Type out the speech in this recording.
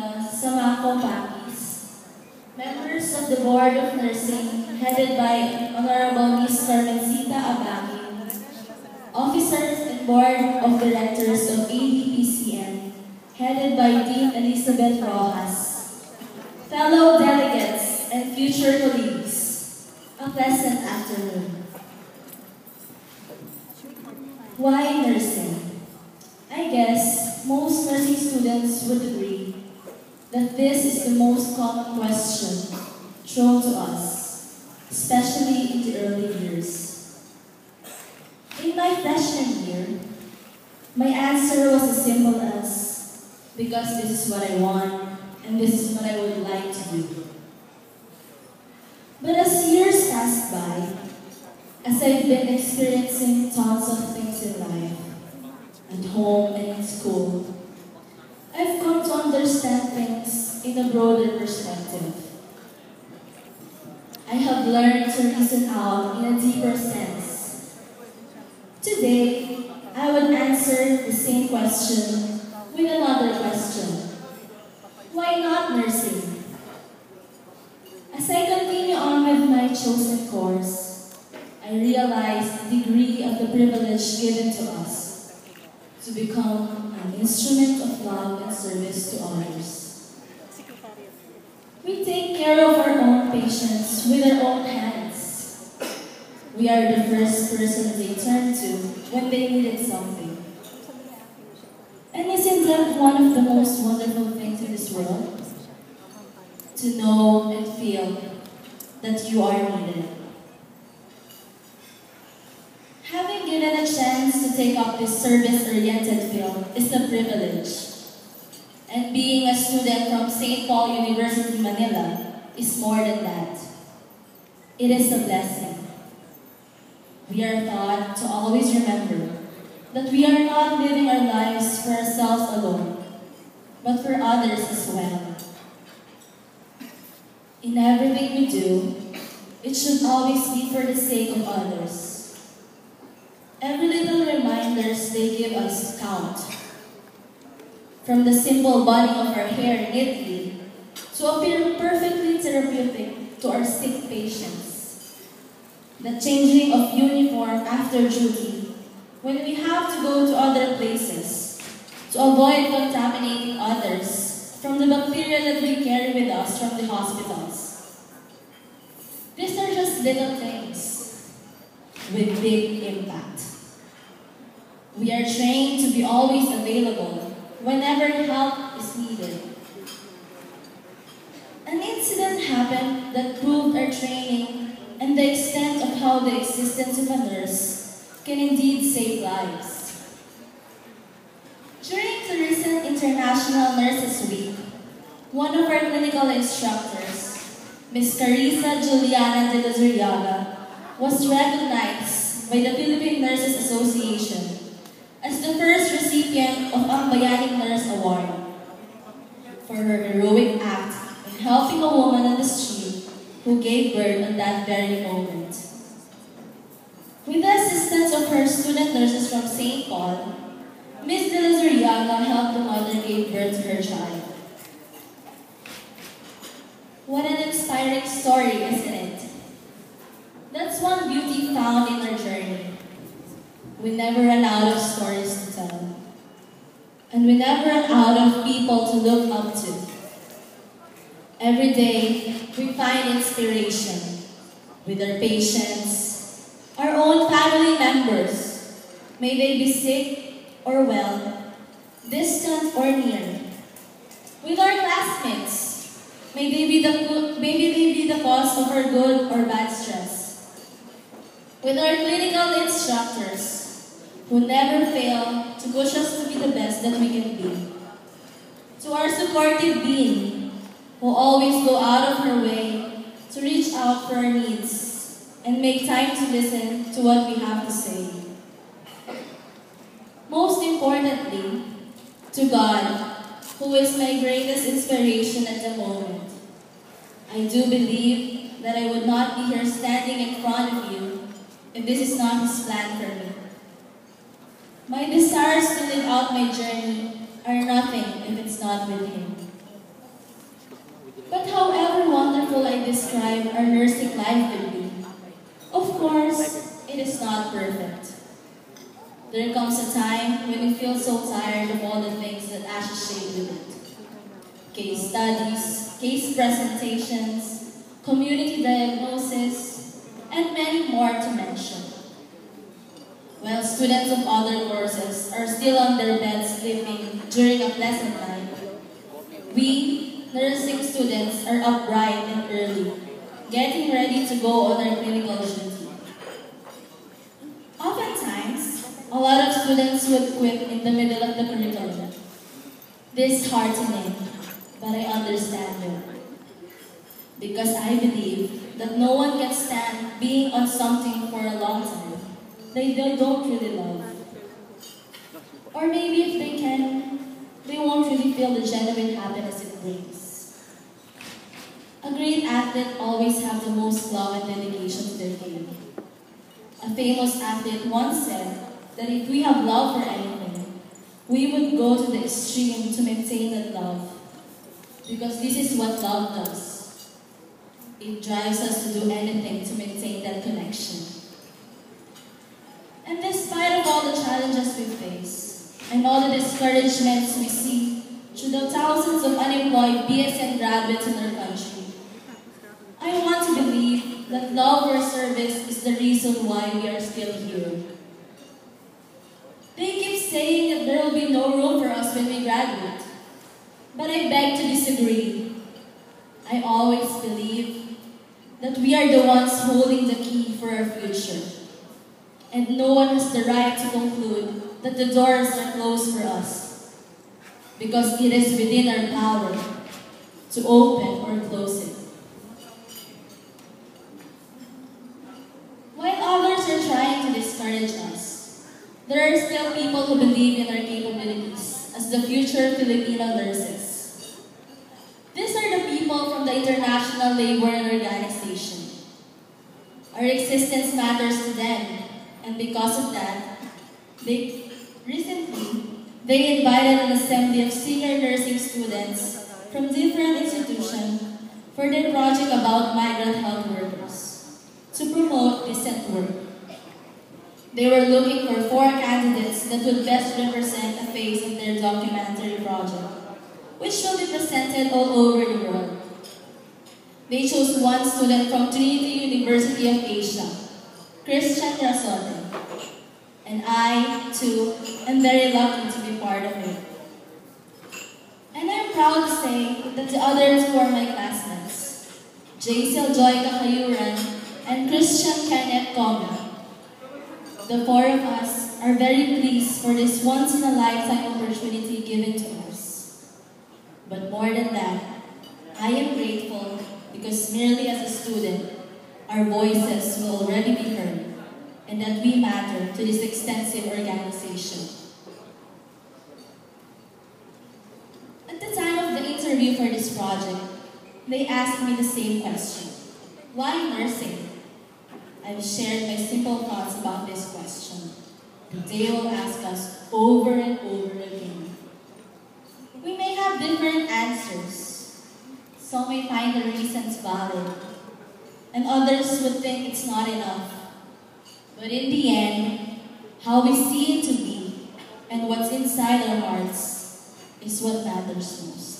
Samaco Pakis, members of the Board of Nursing headed by Honorable Ms. Carmencita Abaki, officers and Board of Directors of ADPCN headed by Dean Elizabeth Rojas, fellow delegates and future colleagues, a pleasant afternoon. Why nursing? I guess most nursing students would agree that this is the most common question thrown to us, especially in the early years. In my freshman year, my answer was as simple as, because this is what I want and this is what I would like to do. But as years passed by, as I've been experiencing tons of things in life, at home and in school, I've come to understand things in a broader perspective. I have learned to reason out in a deeper sense. Today, I would answer the same question with another question. Why not nursing? As I continue on with my chosen course, I realize the degree of the privilege given to us to become an instrument of love and service to others. We take care of our own patients with our own hands. We are the first person they turn to when they needed something. And isn't that one of the most wonderful things in this world? To know and feel that you are needed. Having given a chance to take up this service-oriented field is a privilege. And being a student from St. Paul University, Manila is more than that. It is a blessing. We are taught to always remember that we are not living our lives for ourselves alone, but for others as well. In everything we do, it should always be for the sake of others. Every little reminders they give us count. From the simple bunning of our hair neatly to appear perfectly therapeutic to our sick patients. The changing of uniform after duty when we have to go to other places to avoid contaminating others from the bacteria that we carry with us from the hospitals. These are just little things with big impact. We are trained to be always available whenever help is needed. An incident happened that proved our training and the extent of how the existence of a nurse can indeed save lives. During the recent International Nurses Week, one of our clinical instructors, Ms. Carissa Juliana de la Zuriaga, was recognized by the Philippine Nurses Association as the first recipient of Ang Bayaning Nurse Award for her heroic act in helping a woman on the street who gave birth on that very moment. With the assistance of her student nurses from St. Paul, Ms. de la Zuriaga helped the mother give birth to her child. What an inspiring story, isn't it? That's one beauty found in our journey. We never run out of stories to tell. And we never run out of people to look up to. Every day, we find inspiration with our patients, our own family members, may they be sick or well, distant or near. With our classmates, may they be the cause of our good or bad stress. With our clinical instructors, who never fail to push us to be the best that we can be. To our supportive dean, who always go out of her way to reach out for our needs and make time to listen to what we have to say. Most importantly, to God, who is my greatest inspiration at the moment. I do believe that I would not be here standing in front of you if this is not His plan for me. My desires to live out my journey are nothing if it's not with Him. describe our nursing life will be. Of course, it is not perfect. There comes a time when you feel so tired of all the things that associate with it. Case studies, case presentations, community diagnosis, and many more to mention. While students of other courses are still on their beds sleeping during a pleasant night, we, nursing students, are up bright and early, getting ready to go on our clinical duty. Oftentimes, a lot of students would quit in the middle of the curriculum. This is heartening, but I understand them. Because I believe that no one can stand being on something for a long time they don't really love. Or maybe if they can, they won't really feel the genuine happiness it brings. A great athlete always has the most love and dedication to their game. A famous athlete once said that if we have love for anything, we would go to the extreme to maintain that love. Because this is what love does. It drives us to do anything to maintain that connection. And despite of all the challenges we face, and all the discouragements we see through the thousands of unemployed BSN graduates in our country, I want to believe that love or service is the reason why we are still here. They keep saying that there will be no room for us when we graduate, but I beg to disagree. I always believe that we are the ones holding the key for our future. And no one has the right to conclude that the doors are closed for us, because it is within our power to open or close it. While others are trying to discourage us, there are still people who believe in our capabilities as the future Filipino nurses. These are the people from the International Labor Organization. Our existence matters to them. And because of that, they invited an assembly of senior nursing students from different institutions for their project about migrant health workers to promote decent work. They were looking for 4 candidates that would best represent a phase of their documentary project, which will be presented all over the world. They chose one student from Trinity University of Asia, Christian Rasote, and I, too, am very lucky to be part of it. And I'm proud to say that the other 2 are my classmates, Jaisel Joy Kakayuran and Christian Kenneth Conga. The 4 of us are very pleased for this once-in-a-lifetime opportunity given to us. But more than that, I am grateful because merely as a student, our voices will already be heard, and that we matter to this extensive organization. At the time of the interview for this project, they asked me the same question: why nursing? I've shared my simple thoughts about this question, and they will ask us over and over again. We may have different answers. Some may find the reasons valid, and others would think it's not enough. But in the end, how we see it to be and what's inside our hearts is what matters most.